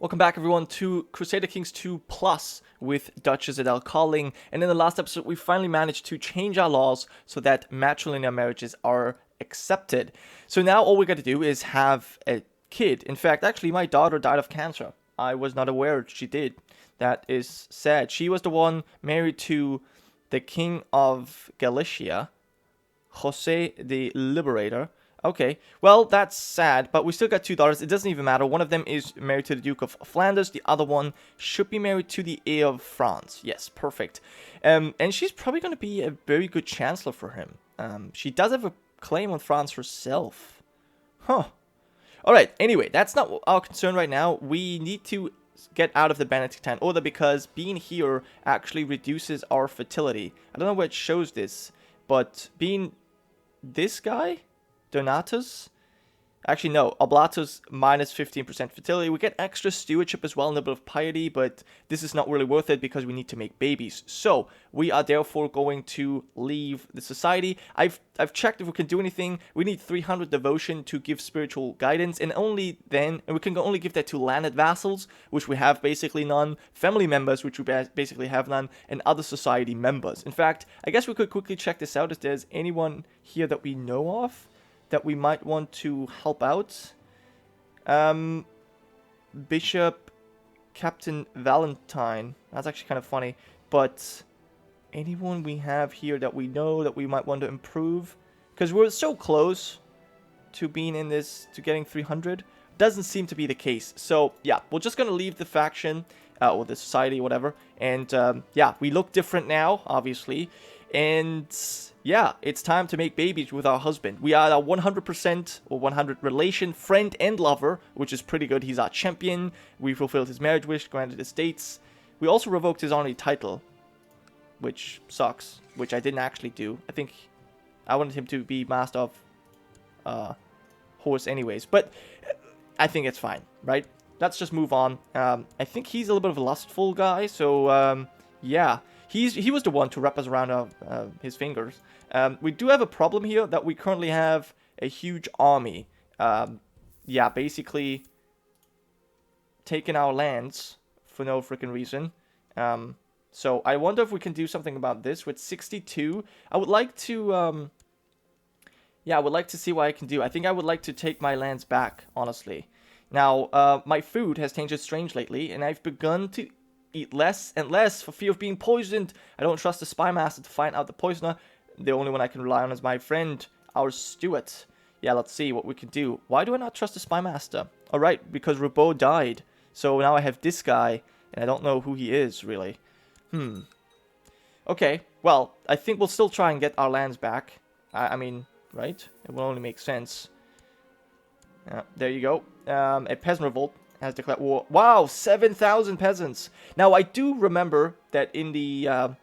Welcome back, everyone, to Crusader Kings 2 Plus with Duchess, Adele, Karling. And in the last episode, we finally managed to change our laws so that matrilineal marriages are accepted. So now all we got to do is have a kid. In fact, actually, my daughter died of cancer. I was not aware she did. That is sad. She was the one married to the King of Galicia, Jose the Liberator. Okay, well, that's sad, but we still got two daughters. It doesn't even matter. One of them is married to the Duke of Flanders. The other one should be married to the heir of France. Yes, perfect. And she's probably going to be a very good chancellor for him. She does have a claim on France herself. Huh. Alright, anyway, that's not our concern right now. We need to get out of the Benedictine Order because being here actually reduces our fertility. I don't know where it shows this, but being this guy... Donatus? Actually, no. Oblatus minus 15% fertility. We get extra stewardship as well and a bit of piety, but this is not really worth it because we need to make babies. So, we are therefore going to leave the society. I've checked if we can do anything. We need 300 devotion to give spiritual guidance, and only then, and we can only give that to landed vassals, which we have basically none, family members, which we basically have none, and other society members. In fact, I guess we could quickly check this out if there's anyone here that we know of that we might want to help out. Bishop Captain Valentine. That's actually kind of funny. But anyone we have here that we know that we might want to improve? Because we're so close to being in this, to getting 300. Doesn't seem to be the case. So, yeah, we're just going to leave the faction, or the society, whatever. And, yeah, we look different now, obviously. And... yeah, it's time to make babies with our husband. We are a 100% or 100 relation, friend, and lover, which is pretty good. He's our champion. We fulfilled his marriage wish, granted estates. We also revoked his honorary title, which sucks, which I didn't actually do. I think I wanted him to be master of horse anyways, but I think it's fine, right? Let's just move on. I think he's a little bit of a lustful guy, so yeah. He was the one to wrap us around his fingers. We do have a problem here that we currently have a huge army. Yeah, basically taking our lands for no freaking reason. So I wonder if we can do something about this with 62. I would like to, yeah, I would like to see what I can do. I think I would like to take my lands back, honestly. Now, my food has changed strange lately, and I've begun to eat less and less for fear of being poisoned. I don't trust the spy master to find out the poisoner. The only one I can rely on is my friend, our steward. Yeah, let's see what we can do. Why do I not trust the spy master? Alright, because Roubaud died. So now I have this guy, and I don't know who he is, really. Okay, well, I think we'll still try and get our lands back. I mean, right? It will only make sense. There you go. A peasant revolt has declared war. Wow, 7,000 peasants. Now, I do remember that in the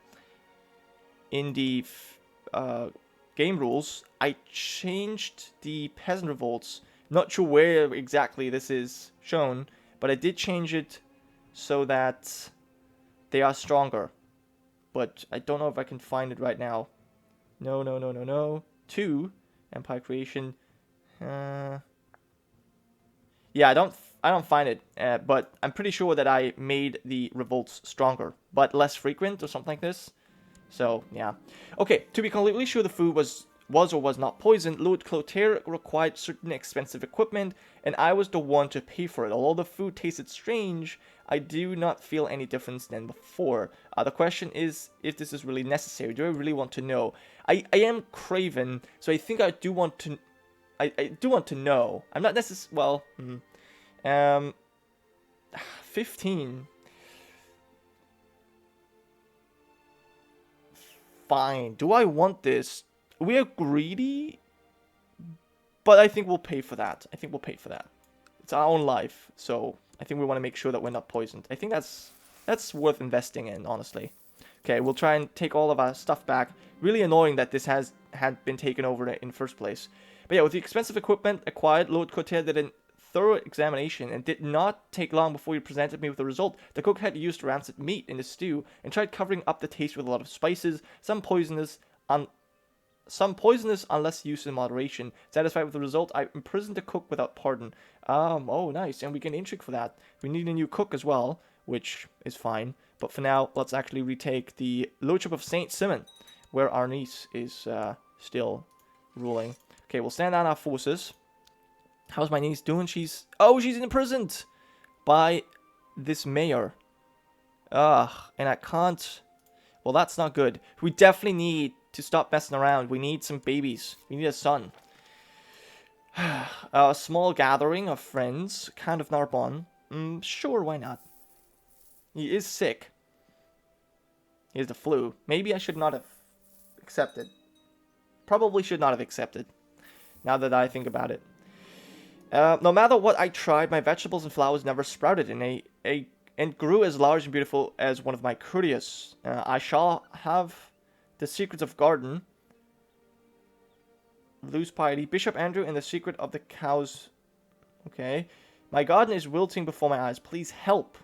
game rules, I changed the peasant revolts. Not sure where exactly this is shown, but I did change it so that they are stronger. But I don't know if I can find it right now. No. 2, Empire Creation. Yeah, I don't find it, but I'm pretty sure that I made the revolts stronger, but less frequent or something like this. So, yeah. Okay, to be completely sure the food was or was not poisoned, Lord Clotaire required certain expensive equipment, and I was the one to pay for it. Although the food tasted strange, I do not feel any difference than before. The question is if this is really necessary. Do I really want to know? I am craven, so I think I do want to... I do want to know. I'm not necessarily... well... 15. Fine. Do I want this? We are greedy, but I think we'll pay for that. It's our own life, so I think we want to make sure that we're not poisoned. I think that's worth investing in, honestly. Okay, we'll try and take all of our stuff back. Really annoying that this had been taken over in the first place. But yeah, with the expensive equipment acquired, Lord Clotaire did a thorough examination and did not take long before he presented me with the result. The cook had used rancid meat in the stew and tried covering up the taste with a lot of spices, some poisonous, some poisonous unless used in moderation. Satisfied with the result, I imprisoned the cook without pardon. Oh, nice. And we get intrigue for that. We need a new cook as well, which is fine. But for now, let's actually retake the Lordship of Saint Simon, where our niece is still ruling. Okay, we'll stand down our forces. How's my niece doing? She's imprisoned by this mayor. Ugh, and I can't... Well, that's not good. We definitely need to stop messing around. We need some babies. We need a son. A small gathering of friends. Count of Narbonne. Sure, why not? He is sick. He has the flu. Maybe I should not have accepted. Probably should not have accepted. Now that I think about it. No matter what I tried, my vegetables and flowers never sprouted and grew as large and beautiful as one of my courtiers. I shall have the secrets of garden. Lose piety. Bishop Andrew and the secret of the cows. Okay. My garden is wilting before my eyes. Please help.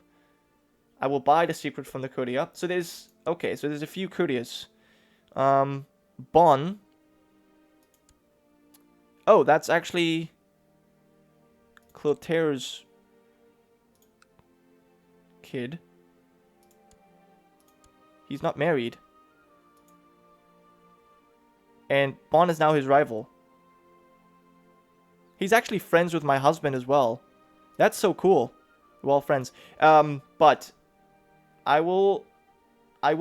I will buy the secret from the courtier. So there's... Okay, so there's a few courtiers. Bon. Oh, that's actually... Clotair's kid. He's not married. And Bon is now his rival. He's actually friends with my husband as well. That's so cool. We're all friends. But I will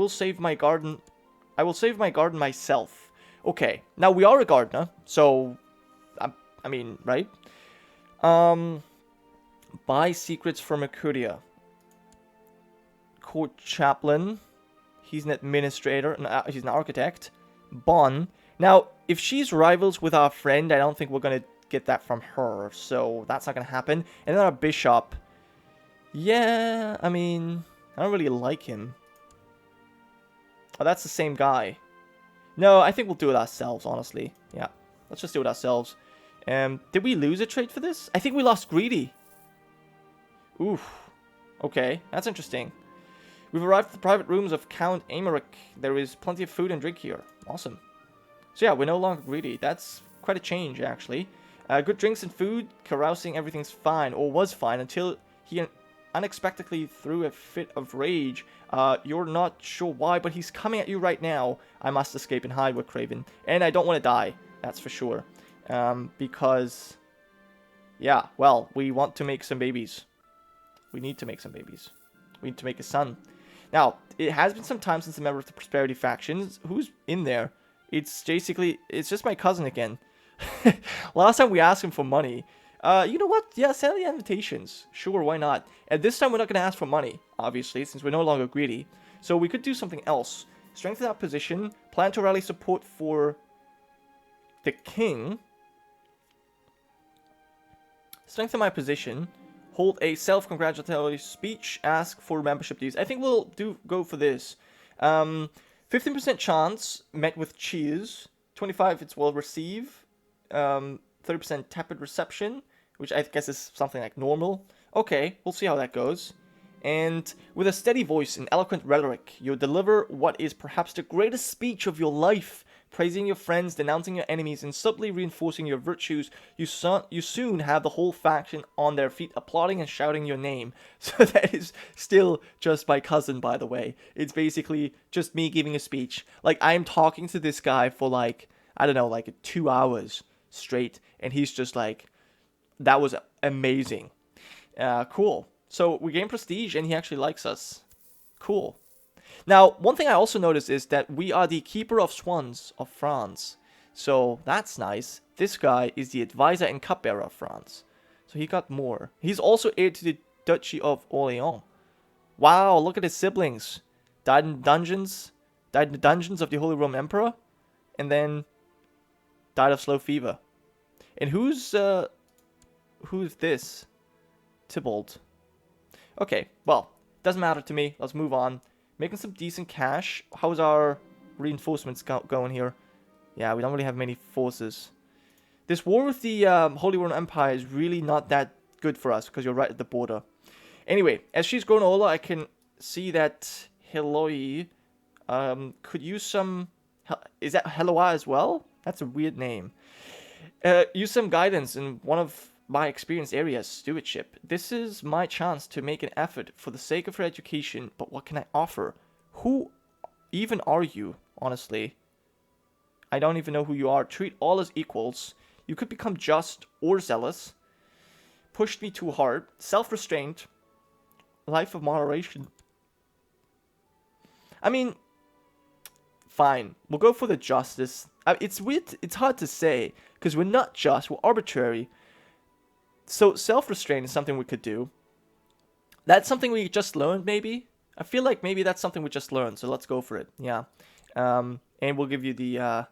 save my garden. I will save my garden myself. Okay. Now we are a gardener, so I mean, right? Buy secrets from a courtier. Court chaplain. He's an administrator. He's an architect. Bon. Now, if she's rivals with our friend, I don't think we're going to get that from her. So, that's not going to happen. And then our bishop. Yeah, I mean, I don't really like him. Oh, that's the same guy. No, I think we'll do it ourselves, honestly. Yeah, let's just do it ourselves. Did we lose a trait for this? I think we lost greedy. Oof. Okay, that's interesting. We've arrived at the private rooms of Count Aymeric. There is plenty of food and drink here. Awesome. So yeah, we're no longer greedy. That's quite a change, actually. Good drinks and food. Carousing, everything's fine. Or was fine until he unexpectedly threw a fit of rage. You're not sure why, but he's coming at you right now. I must escape and hide with Craven. And I don't want to die. That's for sure. Because, yeah, well, we want to make some babies. We need to make some babies. We need to make a son. Now, it has been some time since a member of the Prosperity faction. Who's in there? It's just my cousin again. Last time we asked him for money. You know what? Yeah, send the invitations. Sure, why not? And this time we're not going to ask for money, obviously, since we're no longer greedy. So we could do something else. Strengthen our position. Plan to rally support for the king. Strengthen my position. Hold a self-congratulatory speech. Ask for membership dues. I think we'll go for this. 15% chance met with cheers. 25 it's well receive. 30% tepid reception, which I guess is something like normal. Okay, we'll see how that goes. And with a steady voice and eloquent rhetoric, you'll deliver what is perhaps the greatest speech of your life. Praising your friends, denouncing your enemies, and subtly reinforcing your virtues, you soon have the whole faction on their feet, applauding and shouting your name. So that is still just my cousin, by the way. It's basically just me giving a speech. Like, I'm talking to this guy for, like, I don't know, like 2 hours straight, and he's just like, that was amazing. Cool. So we gain prestige, and he actually likes us. Cool. Now, one thing I also noticed is that we are the Keeper of Swans of France. So, that's nice. This guy is the Advisor and Cupbearer of France. So, he got more. He's also heir to the Duchy of Orléans. Wow, look at his siblings. Died in dungeons. Died in the dungeons of the Holy Roman Emperor. And then died of slow fever. And who's this? Tybalt. Okay, well, doesn't matter to me. Let's move on. Making some decent cash. How's our reinforcements going here? Yeah, we don't really have many forces. This war with the Holy Roman Empire is really not that good for us because you're right at the border. Anyway, as she's grown older, I can see that Heloi could use some... Is that Heloi as well? That's a weird name. Use some guidance in one of my experience areas, stewardship. This is my chance to make an effort for the sake of her education, but what can I offer? Who even are you, honestly? I don't even know who you are. Treat all as equals. You could become just or zealous. Pushed me too hard. Self-restraint. Life of moderation. I mean, fine. We'll go for the justice. It's weird. It's hard to say because we're not just. We're arbitrary. So self-restraint is something we could do. That's something we just learned, maybe. I feel like maybe that's something we just learned. So let's go for it. Yeah. And we'll give you the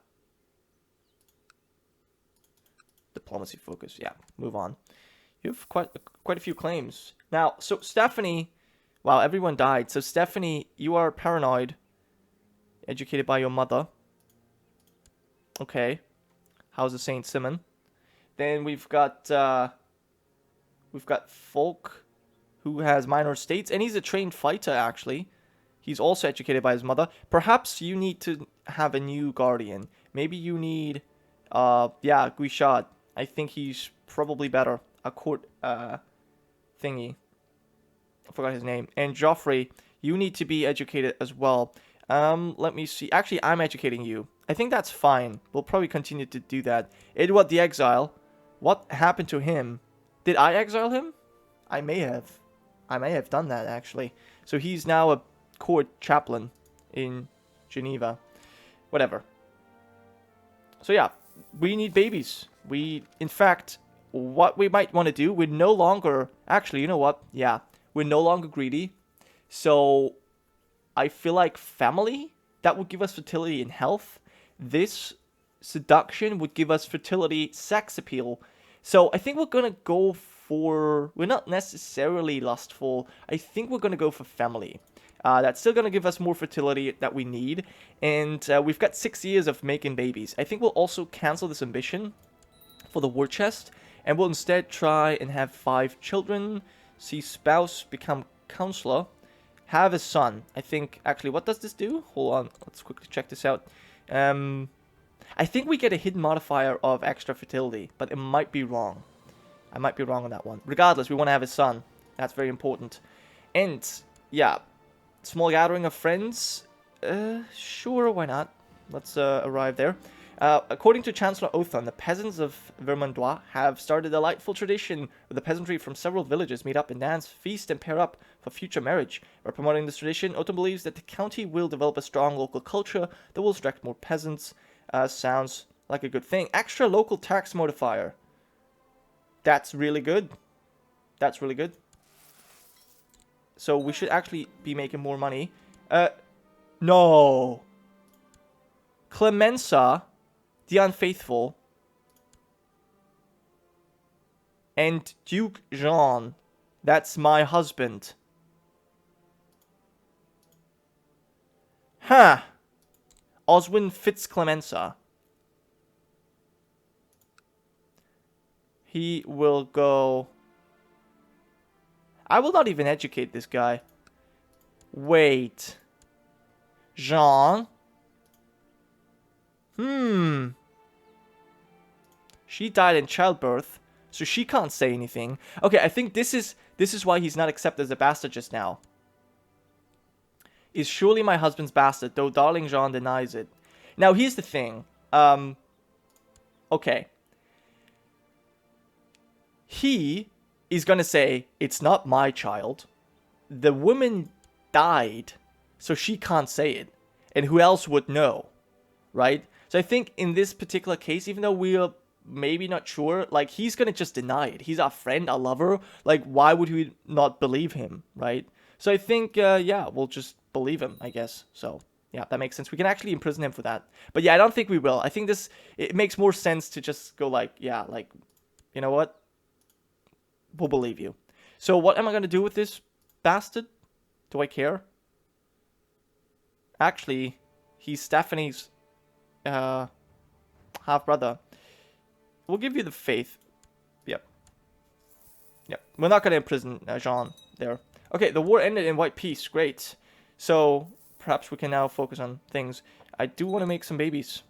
diplomacy focus. Yeah. Move on. You have quite a few claims now. So Stephanie, wow, everyone died. So Stephanie, you are paranoid. Educated by your mother. Okay. How's the Saint Simon? Then we've got Folk, who has minor states, and he's a trained fighter actually. He's also educated by his mother. Perhaps you need to have a new guardian. Maybe you need yeah, Guishad. I think he's probably better. A court thingy. I forgot his name. And Joffrey, you need to be educated as well. Let me see. Actually, I'm educating you. I think that's fine. We'll probably continue to do that. Edward the Exile. What happened to him? Did I exile him? I may have. I may have done that, actually. So he's now a court chaplain in Geneva. Whatever. So yeah, we need babies. In fact, what we might want to do, we're no longer... Actually, you know what? Yeah, we're no longer greedy. So I feel like family, that would give us fertility and health. This seduction would give us fertility, sex appeal. So I think we're going to go for... We're not necessarily lustful. I think we're going to go for family. That's still going to give us more fertility that we need. And we've got 6 years of making babies. I think we'll also cancel this ambition for the war chest. And we'll instead try and have 5 children. See spouse, become counselor. Have a son. I think, actually, what does this do? Hold on, let's quickly check this out. I think we get a hidden modifier of extra fertility, but it might be wrong. I might be wrong on that one. Regardless, we want to have a son. That's very important. And, yeah, small gathering of friends. Sure, why not? Let's arrive there. According to Chancellor Othon, the peasants of Vermandois have started a delightful tradition where the peasantry from several villages meet up and dance, feast, and pair up for future marriage. By promoting this tradition, Othon believes that the county will develop a strong local culture that will attract more peasants. Sounds like a good thing. Extra local tax modifier. That's really good. That's really good. So we should actually be making more money. No. Clemenza, the Unfaithful, and Duke Jean. That's my husband. Huh. Oswin Fitzclemenza. He will go... I will not even educate this guy. Wait. Jean? She died in childbirth, so she can't say anything. Okay, I think this is why he's not accepted as a bastard just now. Is surely my husband's bastard, though darling Jean denies it. Now, here's the thing. Okay. He is gonna say, it's not my child. The woman died, so she can't say it. And who else would know? Right? So I think in this particular case, even though we are maybe not sure, like, he's gonna just deny it. He's our friend, our lover. Like, why would we not believe him, right? So I think, yeah, we'll just believe him, I guess. So, yeah, that makes sense. We can actually imprison him for that. But yeah, I don't think we will. I think it makes more sense to just go like, yeah, like, you know what? We'll believe you. So what am I gonna do with this bastard? Do I care? Actually, he's Stephanie's half-brother. We'll give you the faith. Yep. Yep. We're not going to imprison Jean there. Okay, the war ended in white peace. Great. So, perhaps we can now focus on things. I do want to make some babies.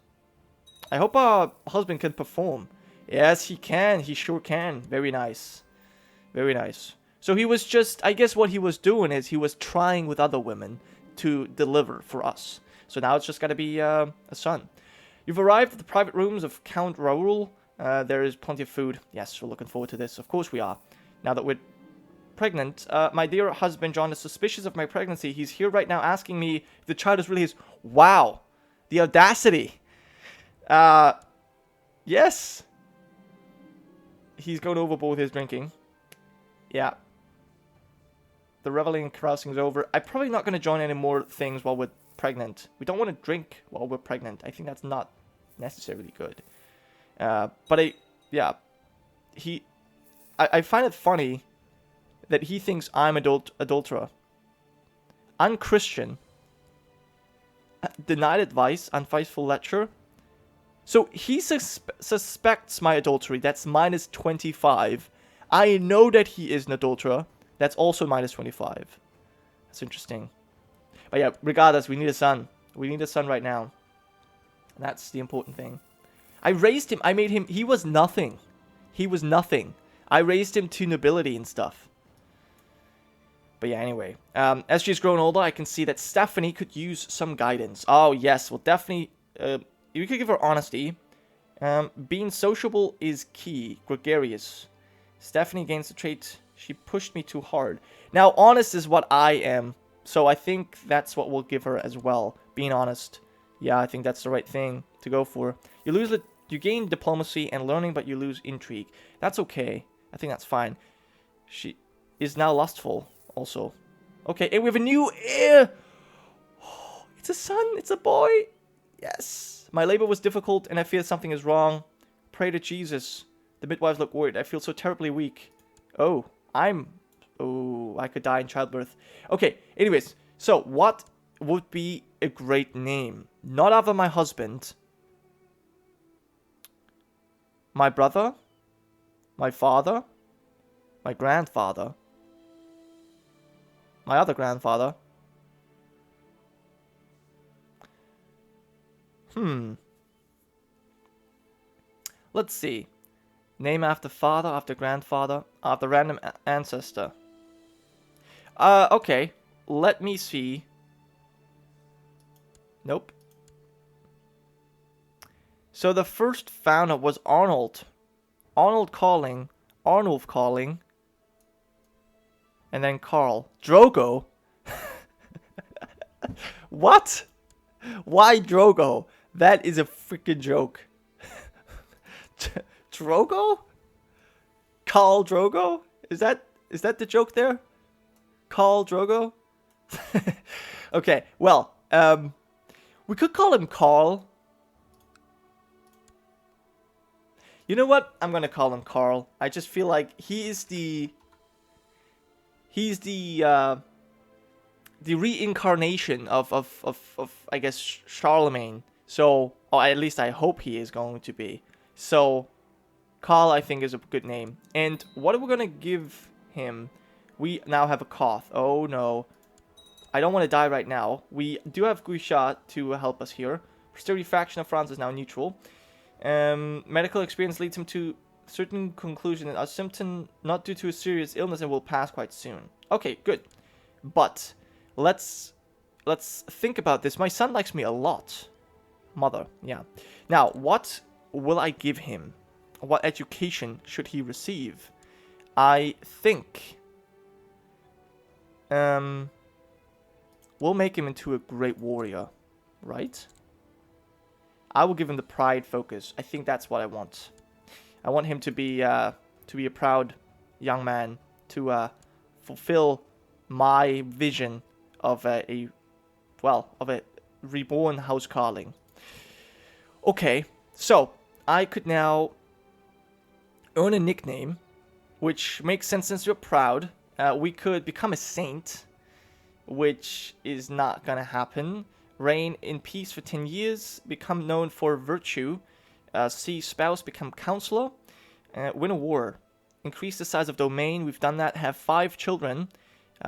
I hope our husband can perform. Yes, he can. He sure can. Very nice. Very nice. So he was just, I guess what he was doing is he was trying with other women to deliver for us. So now it's just got to be a son. You've arrived at the private rooms of Count Raoul. There is plenty of food. Yes, we're looking forward to this. Of course we are. Now that we're pregnant, my dear husband John is suspicious of my pregnancy. He's here right now asking me if the child is really his. Wow. The audacity. Yes. He's going overboard with his drinking. Yeah. The reveling and carousing is over. I'm probably not going to join any more things while we're pregnant. We don't want to drink while we're pregnant. I think that's not necessarily good. But I find it funny that he thinks I'm adulterer. Unchristian. Denied advice. Unfaithful lecture. So he suspects my adultery. That's minus 25. I know that he is an adulterer. That's also minus 25. That's interesting. But yeah, regardless, we need a son. We need a son right now. That's the important thing. I raised him. I made him. He was nothing. He was nothing. I raised him to nobility and stuff. But yeah, anyway. As she's grown older, I can see that Stephanie could use some guidance. Oh, yes. Well, definitely. You could give her honesty. Being sociable is key. Gregarious. Stephanie gains the trait. She pushed me too hard. Now, honest is what I am. So I think that's what we'll give her as well. Being honest. Yeah, I think that's the right thing to go for. You gain diplomacy and learning, but you lose intrigue. That's okay. I think that's fine. She is now lustful also. Okay, and we have a new heir. Oh, it's a son. It's a boy. Yes. My labor was difficult and I fear something is wrong. Pray to Jesus. The midwives look worried. I feel so terribly weak. Oh, I could die in childbirth. Okay, anyways. So, what would be a great name? Not after my husband. My brother. My father. My grandfather. My other grandfather. Let's see. Name after father, after grandfather, after random ancestor. Okay. Let me see. Nope. So the first founder was Arnold. Arnold Karling. Arnulf Karling. And then Karl. Drogo? What? Why Drogo? That is a freaking joke. Drogo? Karl Drogo? Is that the joke there? Karl Drogo? Okay, well, we could call him Karl. You know what? I'm gonna call him Karl. I just feel like he's the reincarnation of I guess Charlemagne. So, or at least I hope he is going to be. So, Karl I think is a good name. And what are we gonna give him? We now have a Koth. Oh no. I don't want to die right now. We do have Guisha to help us here. Prestige faction of France is now neutral. Medical experience leads him to certain conclusion that a symptom not due to a serious illness and will pass quite soon. Okay, good. But let's think about this. My son likes me a lot. Mother, yeah. Now, what will I give him? What education should he receive? I think we'll make him into a great warrior, right? I will give him the pride focus. I think that's what I want. I want him to be a proud young man, to fulfill my vision of a reborn House Karling. Okay, so I could now earn a nickname, which makes sense since you're proud. We could become a saint, which is not gonna happen. Reign in peace for 10 years. Become known for virtue. See spouse, become counselor. Win a war. Increase the size of domain. We've done that. Have 5 children.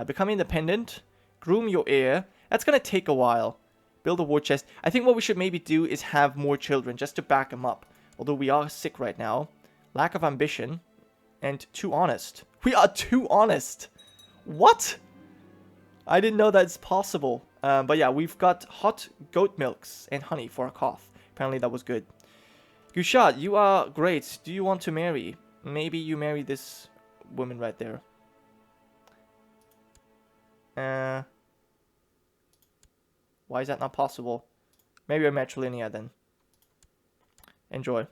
Become independent. Groom your heir. That's gonna take a while. Build a war chest. I think what we should maybe do is have more children, just to back them up. Although we are sick right now. Lack of ambition. And too honest. We are too honest! What? I didn't know that's possible. But yeah, we've got hot goat milks and honey for a cough. Apparently that was good. Gushad, you are great. Do you want to marry? Maybe you marry this woman right there. Why is that not possible? Maybe a matrilineal then. Enjoy.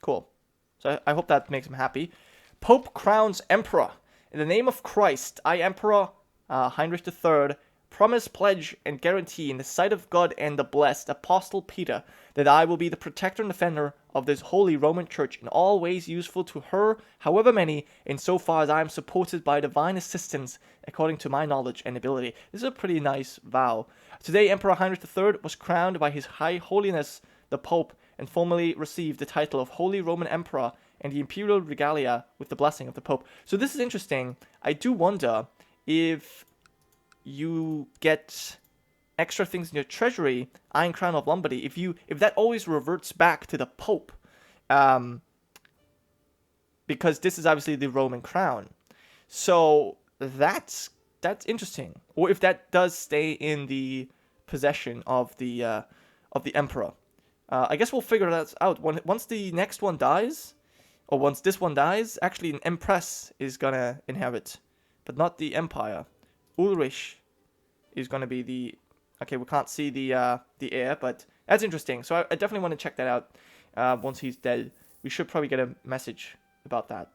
Cool. So I hope that makes him happy. Pope crowns Emperor. In the name of Christ, I, Emperor Heinrich III, promise, pledge, and guarantee in the sight of God and the blessed Apostle Peter that I will be the protector and defender of this holy Roman Church in all ways useful to her, however many, insofar as I am supported by divine assistance according to my knowledge and ability. This is a pretty nice vow. Today, Emperor Heinrich III was crowned by His High Holiness the Pope and formally received the title of Holy Roman Emperor and the imperial regalia with the blessing of the Pope. So this is interesting. I do wonder if you get extra things in your treasury, Iron Crown of Lombardy, if that always reverts back to the Pope, because this is obviously the Roman crown. So that's interesting. Or if that does stay in the possession of the Emperor. I guess we'll figure that out once the next one dies, or once this one dies. Actually, an Empress is gonna inherit, but not the Empire. Ulrich is gonna be the... Okay, we can't see the heir, but that's interesting. So I definitely want to check that out once he's dead. We should probably get a message about that.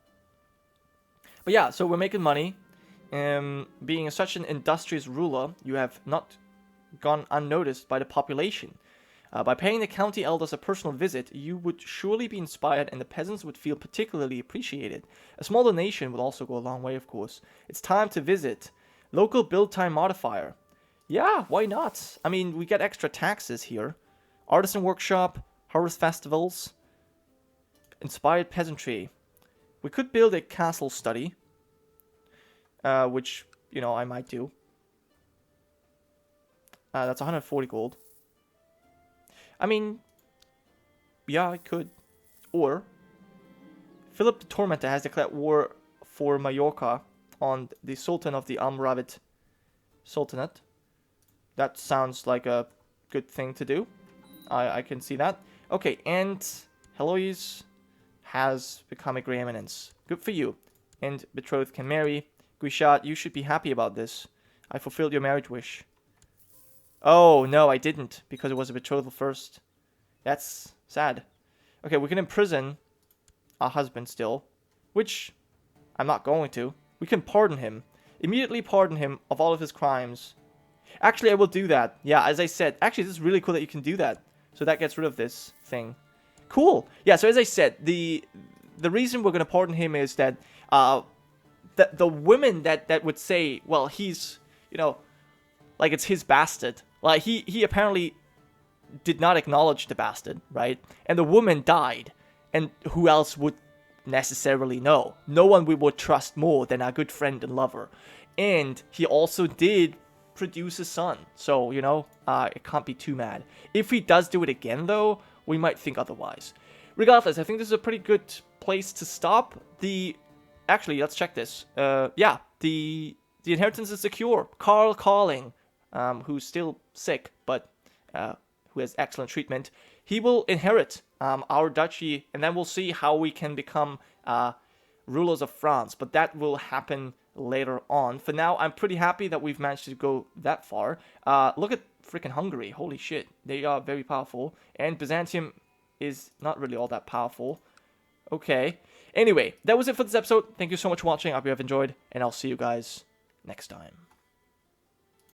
But yeah, so we're making money. Being such an industrious ruler, you have not gone unnoticed by the population. By paying the county elders a personal visit, you would surely be inspired and the peasants would feel particularly appreciated. A small donation would also go a long way, of course. It's time to visit. Local build time modifier. Yeah, why not? I mean, we get extra taxes here. Artisan workshop, harvest festivals, inspired peasantry. We could build a castle study, which, you know, I might do. That's 140 gold. I mean, yeah, I could. Or, Philip the Tormentor has declared war for Majorca on the Sultan of the Almoravid Sultanate. That sounds like a good thing to do. I can see that. Okay, and Heloise has become a Grey Eminence. Good for you. And betrothed can marry. Guishat, you should be happy about this. I fulfilled your marriage wish. Oh, no, I didn't, because it was a betrothal first. That's sad. Okay, we can imprison our husband still, which I'm not going to. We can pardon him. Immediately pardon him of all of his crimes. Actually, I will do that. Yeah, as I said. Actually, this is really cool that you can do that. So that gets rid of this thing. Cool. Yeah, so as I said, the reason we're going to pardon him is that the women that would say, well, he's, you know, like it's his bastard. Like, he apparently did not acknowledge the bastard, right? And the woman died. And who else would necessarily know? No one we would trust more than our good friend and lover. And he also did produce a son. So, you know, it can't be too mad. If he does do it again, though, we might think otherwise. Regardless, I think this is a pretty good place to stop. Actually, let's check this. Yeah, the inheritance is secure. Karl Karling, who's still sick, but who has excellent treatment, he will inherit our duchy, and then we'll see how we can become rulers of France. But that will happen later on. For now, I'm pretty happy that we've managed to go that far. Look at freaking Hungary. Holy shit. They are very powerful. And Byzantium is not really all that powerful. Okay. Anyway, that was it for this episode. Thank you so much for watching. I hope you have enjoyed, and I'll see you guys next time.